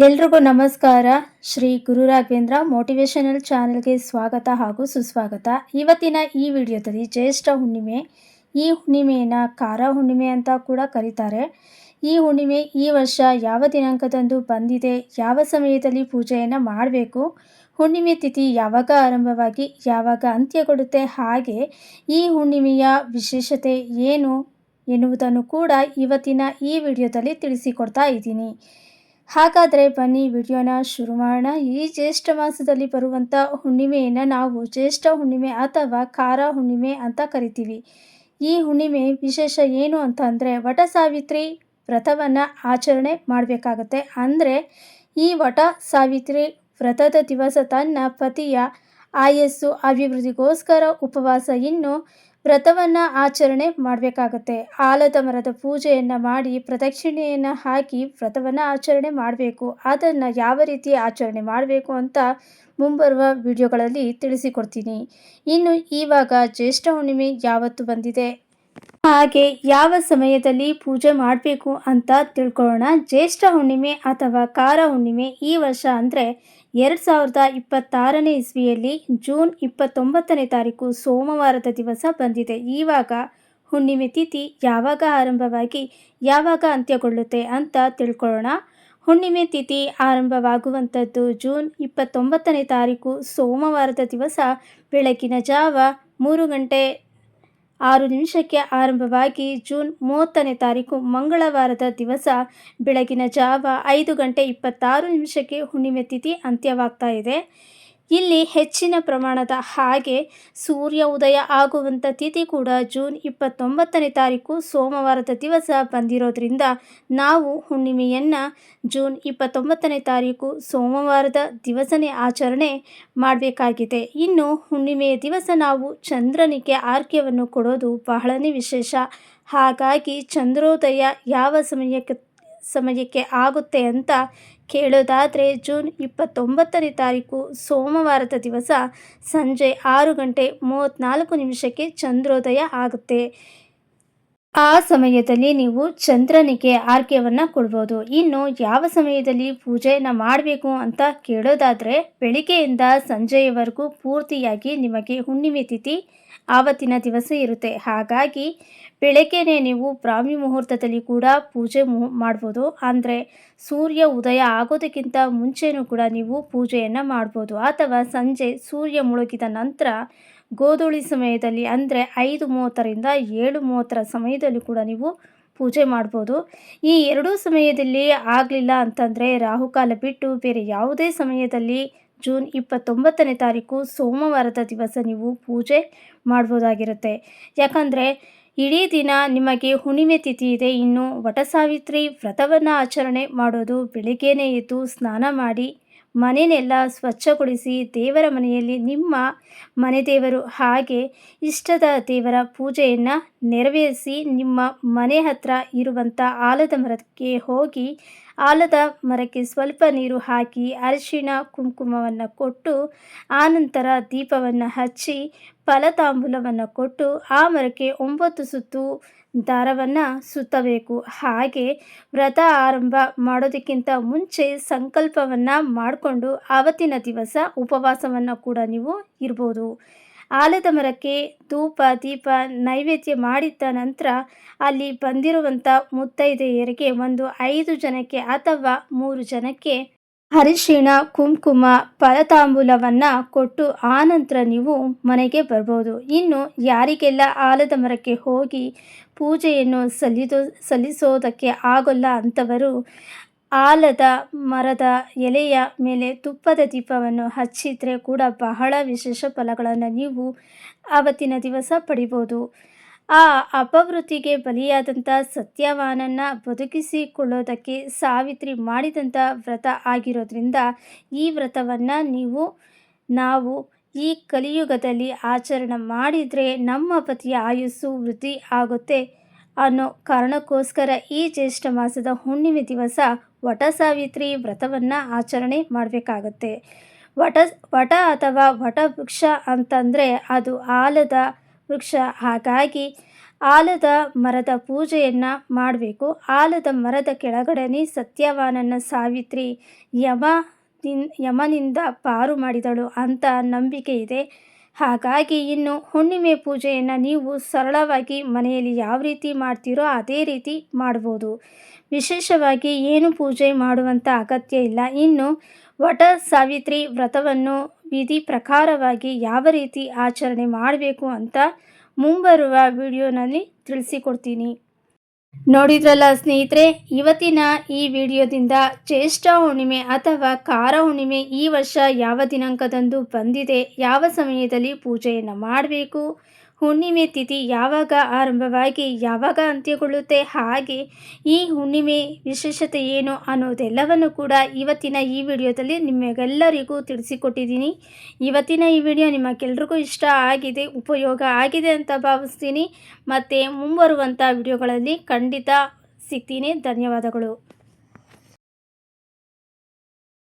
ಎಲ್ರಿಗೂ ನಮಸ್ಕಾರ. ಶ್ರೀ ಗುರು ರಾಘವೇಂದ್ರ ಮೋಟಿವೇಶನಲ್ ಚಾನೆಲ್ಗೆ ಸ್ವಾಗತ ಹಾಗೂ ಸುಸ್ವಾಗತ. ಇವತ್ತಿನ ಈ ವಿಡಿಯೋದಲ್ಲಿ ಜ್ಯೇಷ್ಠ ಹುಣ್ಣಿಮೆ, ಈ ಹುಣ್ಣಿಮೆಯನ್ನು ಕಾರ ಹುಣ್ಣಿಮೆ ಅಂತ ಕೂಡ ಕರೀತಾರೆ. ಈ ಹುಣ್ಣಿಮೆ ಈ ವರ್ಷ ಯಾವ ದಿನಾಂಕದಂದು ಬಂದಿದೆ, ಯಾವ ಸಮಯದಲ್ಲಿ ಪೂಜೆಯನ್ನು ಮಾಡಬೇಕು, ಹುಣ್ಣಿಮೆ ತಿಥಿ ಯಾವಾಗ ಆರಂಭವಾಗಿ ಯಾವಾಗ ಅಂತ್ಯಗೊಳ್ಳುತ್ತೆ, ಹಾಗೆ ಈ ಹುಣ್ಣಿಮೆಯ ವಿಶೇಷತೆ ಏನು ಎನ್ನುವುದನ್ನು ಕೂಡ ಇವತ್ತಿನ ಈ ವಿಡಿಯೋದಲ್ಲಿ ತಿಳಿಸಿಕೊಡ್ತಾ ಇದ್ದೀನಿ. ಹಾಗಾದರೆ ಬನ್ನಿ ವಿಡಿಯೋನ ಶುರು ಮಾಡೋಣ. ಈ ಜ್ಯೇಷ್ಠ ಮಾಸದಲ್ಲಿ ಬರುವಂಥ ಹುಣ್ಣಿಮೆಯನ್ನು ನಾವು ಜ್ಯೇಷ್ಠ ಹುಣ್ಣಿಮೆ ಅಥವಾ ಕಾರ ಹುಣ್ಣಿಮೆ ಅಂತ ಕರಿತೀವಿ. ಈ ಹುಣ್ಣಿಮೆ ವಿಶೇಷ ಏನು ಅಂತಂದರೆ ವಟ ಸಾವಿತ್ರಿ ವ್ರತವನ್ನು ಆಚರಣೆ ಮಾಡಬೇಕಾಗತ್ತೆ. ಅಂದರೆ ಈ ವಟ ಸಾವಿತ್ರಿ ವ್ರತದ ದಿವಸ ತನ್ನ ಪತಿಯ ಆಯಸ್ಸು ಅಭಿವೃದ್ಧಿಗೋಸ್ಕರ ಉಪವಾಸ ಇನ್ನು ವ್ರತವನ್ನು ಆಚರಣೆ ಮಾಡಬೇಕಾಗತ್ತೆ. ಆಲದ ಮರದ ಪೂಜೆಯನ್ನು ಮಾಡಿ ಪ್ರದಕ್ಷಿಣೆಯನ್ನು ಹಾಕಿ ವ್ರತವನ್ನು ಆಚರಣೆ ಮಾಡಬೇಕು. ಅದನ್ನು ಯಾವ ರೀತಿ ಆಚರಣೆ ಮಾಡಬೇಕು ಅಂತ ಮುಂಬರುವ ವಿಡಿಯೋಗಳಲ್ಲಿ ತಿಳಿಸಿಕೊಡ್ತೀನಿ. ಇನ್ನು ಇವಾಗ ಜ್ಯೇಷ್ಠ ಹುಣ್ಣಿಮೆ ಯಾವತ್ತು ಬಂದಿದೆ, ಹಾಗೆ ಯಾವ ಸಮಯದಲ್ಲಿ ಪೂಜೆ ಮಾಡಬೇಕು ಅಂತ ತಿಳ್ಕೊಳ್ಳೋಣ. ಜ್ಯೇಷ್ಠ ಹುಣ್ಣಿಮೆ ಅಥವಾ ಕಾರ ಹುಣ್ಣಿಮೆ ಈ ವರ್ಷ ಅಂದರೆ 2026ನೇ ಇಸ್ವಿಯಲ್ಲಿ ಜೂನ್ 29ನೇ ತಾರೀಕು ಸೋಮವಾರದ ದಿವಸ ಬಂದಿದೆ. ಇವಾಗ ಹುಣ್ಣಿಮೆ ತಿಥಿ ಯಾವಾಗ ಆರಂಭವಾಗಿ ಯಾವಾಗ ಅಂತ್ಯಗೊಳ್ಳುತ್ತೆ ಅಂತ ತಿಳ್ಕೊಳ್ಳೋಣ. ಹುಣ್ಣಿಮೆ ತಿಥಿ ಆರಂಭವಾಗುವಂಥದ್ದು ಜೂನ್ 29ನೇ ತಾರೀಕು ಸೋಮವಾರದ ದಿವಸ ಬೆಳಗಿನ ಜಾವ 3:06 ಆರಂಭವಾಗಿ ಜೂನ್ 30ನೇ ತಾರೀಕು ಮಂಗಳವಾರದ ದಿವಸ ಬೆಳಗಿನ ಜಾವ 5:26 ಹುಣ್ಣಿಮೆ ತಿಥಿ ಅಂತ್ಯವಾಗ್ತಾ ಇದೆ. ಇಲ್ಲಿ ಹೆಚ್ಚಿನ ಪ್ರಮಾಣದ ಹಾಗೆ ಸೂರ್ಯ ಉದಯ ಆಗುವಂಥ ತಿಥಿ ಕೂಡ ಜೂನ್ 29ನೇ ತಾರೀಕು ಸೋಮವಾರದ ದಿವಸ ಬಂದಿರೋದ್ರಿಂದ ನಾವು ಹುಣ್ಣಿಮೆಯನ್ನು ಜೂನ್ 29ನೇ ತಾರೀಕು ಸೋಮವಾರದ ದಿವಸನೇ ಆಚರಣೆ ಮಾಡಬೇಕಾಗಿದೆ. ಇನ್ನು ಹುಣ್ಣಿಮೆಯ ದಿವಸ ನಾವು ಚಂದ್ರನಿಗೆ ಆರ್ಘ್ಯವನ್ನು ಕೊಡೋದು ಬಹಳನೇ ವಿಶೇಷ. ಹಾಗಾಗಿ ಚಂದ್ರೋದಯ ಯಾವ ಸಮಯಕ್ಕೆ ಆಗುತ್ತೆ ಅಂತ ಕೇಳೋದಾದರೆ ಜೂನ್ 29ನೇ ತಾರೀಕು ಸೋಮವಾರದ ದಿವಸ ಸಂಜೆ 6:34 ಚಂದ್ರೋದಯ ಆಗುತ್ತೆ. ಆ ಸಮಯದಲ್ಲಿ ನೀವು ಚಂದ್ರನಿಗೆ ಆರ್ಘ್ಯವನ್ನು ಕೊಡ್ಬೋದು. ಇನ್ನು ಯಾವ ಸಮಯದಲ್ಲಿ ಪೂಜೆಯನ್ನು ಮಾಡಬೇಕು ಅಂತ ಕೇಳೋದಾದರೆ ಬೆಳಿಗ್ಗೆಯಿಂದ ಸಂಜೆಯವರೆಗೂ ಪೂರ್ತಿಯಾಗಿ ನಿಮಗೆ ಹುಣ್ಣಿಮೆ ತಿಥಿ ಆವತ್ತಿನ ದಿವಸ ಇರುತ್ತೆ. ಹಾಗಾಗಿ ಬೆಳಗ್ಗೆನೇ ನೀವು ಬ್ರಾಹ್ಮಿ ಮುಹೂರ್ತದಲ್ಲಿ ಕೂಡ ಪೂಜೆ ಮಾಡ್ಬೋದು. ಅಂದರೆ ಸೂರ್ಯ ಉದಯ ಆಗೋದಕ್ಕಿಂತ ಮುಂಚೆನೂ ಕೂಡ ನೀವು ಪೂಜೆಯನ್ನು ಮಾಡ್ಬೋದು. ಅಥವಾ ಸಂಜೆ ಸೂರ್ಯ ಮುಳುಗಿದ ನಂತರ ಗೋಧೂಳಿ ಸಮಯದಲ್ಲಿ ಅಂದರೆ 5:30ರಿಂದ 7:30 ಸಮಯದಲ್ಲಿ ಕೂಡ ನೀವು ಪೂಜೆ ಮಾಡ್ಬೋದು. ಈ ಎರಡೂ ಸಮಯದಲ್ಲಿ ಆಗಲಿಲ್ಲ ಅಂತಂದರೆ ರಾಹುಕಾಲ ಬಿಟ್ಟು ಬೇರೆ ಯಾವುದೇ ಸಮಯದಲ್ಲಿ ಜೂನ್ 29ನೇ ತಾರೀಕು ಸೋಮವಾರದ ದಿವಸ ನೀವು ಪೂಜೆ ಮಾಡ್ಬೋದಾಗಿರುತ್ತೆ. ಯಾಕಂದರೆ ಇಡೀ ದಿನ ನಿಮಗೆ ಹುಣ್ಣಿಮೆ ತಿಥಿ ಇದೆ. ಇನ್ನು ವಟ ಸಾವಿತ್ರಿ ವ್ರತವನ್ನು ಆಚರಣೆ ಮಾಡೋದು ಬೆಳಿಗ್ಗೆನೇ ಎದ್ದು ಸ್ನಾನ ಮಾಡಿ ಮನೆಯನ್ನೆಲ್ಲ ಸ್ವಚ್ಛಗೊಳಿಸಿ ದೇವರ ಮನೆಯಲ್ಲಿ ನಿಮ್ಮ ಮನೆ ದೇವರು ಹಾಗೆ ಇಷ್ಟದ ದೇವರ ಪೂಜೆಯನ್ನು ನೆರವೇರಿಸಿ ನಿಮ್ಮ ಮನೆ ಹತ್ರ ಇರುವಂಥ ಆಲದ ಮರಕ್ಕೆ ಹೋಗಿ ಆಲದ ಮರಕ್ಕೆ ಸ್ವಲ್ಪ ನೀರು ಹಾಕಿ ಅರಿಶಿಣ ಕುಂಕುಮವನ್ನು ಕೊಟ್ಟು ಆನಂತರ ದೀಪವನ್ನು ಹಚ್ಚಿ ಫಲತಾಂಬೂಲವನ್ನು ಕೊಟ್ಟು ಆ ಮರಕ್ಕೆ 9 ಸುತ್ತು ದಾರವನ್ನು ಸುತ್ತಬೇಕು. ಹಾಗೆ ವ್ರತ ಆರಂಭ ಮಾಡೋದಕ್ಕಿಂತ ಮುಂಚೆ ಸಂಕಲ್ಪವನ್ನು ಮಾಡಿಕೊಂಡು ಆವತ್ತಿನ ದಿವಸ ಉಪವಾಸವನ್ನು ಕೂಡ ನೀವು ಇರ್ಬೋದು. ಆಲದ ಮರಕ್ಕೆ ಧೂಪ ದೀಪ ನೈವೇದ್ಯ ಮಾಡಿದ ನಂತರ ಅಲ್ಲಿ ಬಂದಿರುವಂಥ ಮುತ್ತೈದೆಯರಿಗೆ ಒಂದು 5 ಜನಕ್ಕೆ ಅಥವಾ 3 ಜನಕ್ಕೆ ಅರಿಶಿಣ ಕುಂಕುಮ ಫಲತಾಂಬೂಲವನ್ನು ಕೊಟ್ಟು ಆನಂತರ ನೀವು ಮನೆಗೆ ಬರ್ಬೋದು. ಇನ್ನು ಯಾರಿಗೆಲ್ಲ ಆಲದ ಮರಕ್ಕೆ ಹೋಗಿ ಪೂಜೆಯನ್ನು ಸಲ್ಲಿಸೋದಕ್ಕೆ ಆಗೋಲ್ಲ ಅಂಥವರು ಆಲದ ಮರದ ಎಲೆಯ ಮೇಲೆ ತುಪ್ಪದ ದೀಪವನ್ನು ಹಚ್ಚಿದರೆ ಕೂಡ ಬಹಳ ವಿಶೇಷ ಫಲಗಳನ್ನು ನೀವು ಆವತ್ತಿನ ದಿವಸ ಪಡಿಬೋದು. ಆ ಅಪವೃತ್ತಿಗೆ ಬಲಿಯಾದಂಥ ಸತ್ಯವಾನನ್ನು ಬದುಕಿಸಿಕೊಳ್ಳೋದಕ್ಕೆ ಸಾವಿತ್ರಿ ಮಾಡಿದಂಥ ವ್ರತ ಆಗಿರೋದ್ರಿಂದ ಈ ವ್ರತವನ್ನು ನಾವು ಈ ಕಲಿಯುಗದಲ್ಲಿ ಆಚರಣೆ ಮಾಡಿದರೆ ನಮ್ಮ ಪತಿಯ ಆಯುಸ್ಸು ವೃದ್ಧಿ ಆಗುತ್ತೆ ಅನ್ನೋ ಕಾರಣಕ್ಕೋಸ್ಕರ ಈ ಜ್ಯೇಷ್ಠ ಮಾಸದ ಹುಣ್ಣಿಮೆ ದಿವಸ ವಟ ಸಾವಿತ್ರಿ ವ್ರತವನ್ನು ಆಚರಣೆ ಮಾಡಬೇಕಾಗತ್ತೆ. ವಟ ಅಥವಾ ವಟ ವೃಕ್ಷ ಅಂತಂದರೆ ಅದು ಆಲದ ವೃಕ್ಷ. ಹಾಗಾಗಿ ಆಲದ ಮರದ ಪೂಜೆಯನ್ನು ಮಾಡಬೇಕು. ಆಲದ ಮರದ ಕೆಳಗಡೆನೇ ಸತ್ಯವಾನನ ಸಾವಿತ್ರಿ ಯಮನಿಂದ ಪಾರು ಮಾಡಿದಳು ಅಂತ ನಂಬಿಕೆ ಇದೆ. ಹಾಗಾಗಿ ಇನ್ನು ಹುಣ್ಣಿಮೆ ಪೂಜೆಯನ್ನು ನೀವು ಸರಳವಾಗಿ ಮನೆಯಲ್ಲಿ ಯಾವ ರೀತಿ ಮಾಡ್ತೀರೋ ಅದೇ ರೀತಿ ಮಾಡ್ಬೋದು. ವಿಶೇಷವಾಗಿ ಏನು ಪೂಜೆ ಮಾಡುವಂಥ ಅಗತ್ಯ ಇಲ್ಲ. ಇನ್ನು ವಟ ಸಾವಿತ್ರಿ ವ್ರತವನ್ನು ವಿಧಿ ಪ್ರಕಾರವಾಗಿ ಯಾವ ರೀತಿ ಆಚರಣೆ ಮಾಡಬೇಕು ಅಂತ ಮುಂಬರುವ ವಿಡಿಯೋನಲ್ಲಿ ತಿಳಿಸಿಕೊಡ್ತೀನಿ. ನೋಡಿದ್ರಲ್ಲ ಸ್ನೇಹಿತರೆ, ಇವತ್ತಿನ ಈ ವಿಡಿಯೋದಿಂದ ಜ್ಯೇಷ್ಠ ಹುಣ್ಣಿಮೆ ಅಥವಾ ಕಾರ ಹುಣ್ಣಿಮೆ ಈ ವರ್ಷ ಯಾವ ದಿನಾಂಕದಂದು ಬಂದಿದೆ, ಯಾವ ಸಮಯದಲ್ಲಿ ಪೂಜೆಯನ್ನು ಮಾಡಬೇಕು, ಹುಣ್ಣಿಮೆ ತಿಥಿ ಯಾವಾಗ ಆರಂಭವಾಗಿ ಯಾವಾಗ ಅಂತ್ಯಗೊಳ್ಳುತ್ತೆ, ಹಾಗೆ ಈ ಹುಣ್ಣಿಮೆ ವಿಶೇಷತೆ ಏನು ಅನ್ನೋದೆಲ್ಲವನ್ನು ಕೂಡ ಇವತ್ತಿನ ಈ ವಿಡಿಯೋದಲ್ಲಿ ನಿಮಗೆಲ್ಲರಿಗೂ ತಿಳಿಸಿಕೊಟ್ಟಿದ್ದೀನಿ. ಇವತ್ತಿನ ಈ ವಿಡಿಯೋ ನಿಮಗೆಲ್ರಿಗೂ ಇಷ್ಟ ಆಗಿದೆ, ಉಪಯೋಗ ಆಗಿದೆ ಅಂತ ಭಾವಿಸ್ತೀನಿ. ಮತ್ತು ಮುಂಬರುವಂಥ ವಿಡಿಯೋಗಳಲ್ಲಿ ಖಂಡಿತ ಸಿಗ್ತೀನಿ. ಧನ್ಯವಾದಗಳು.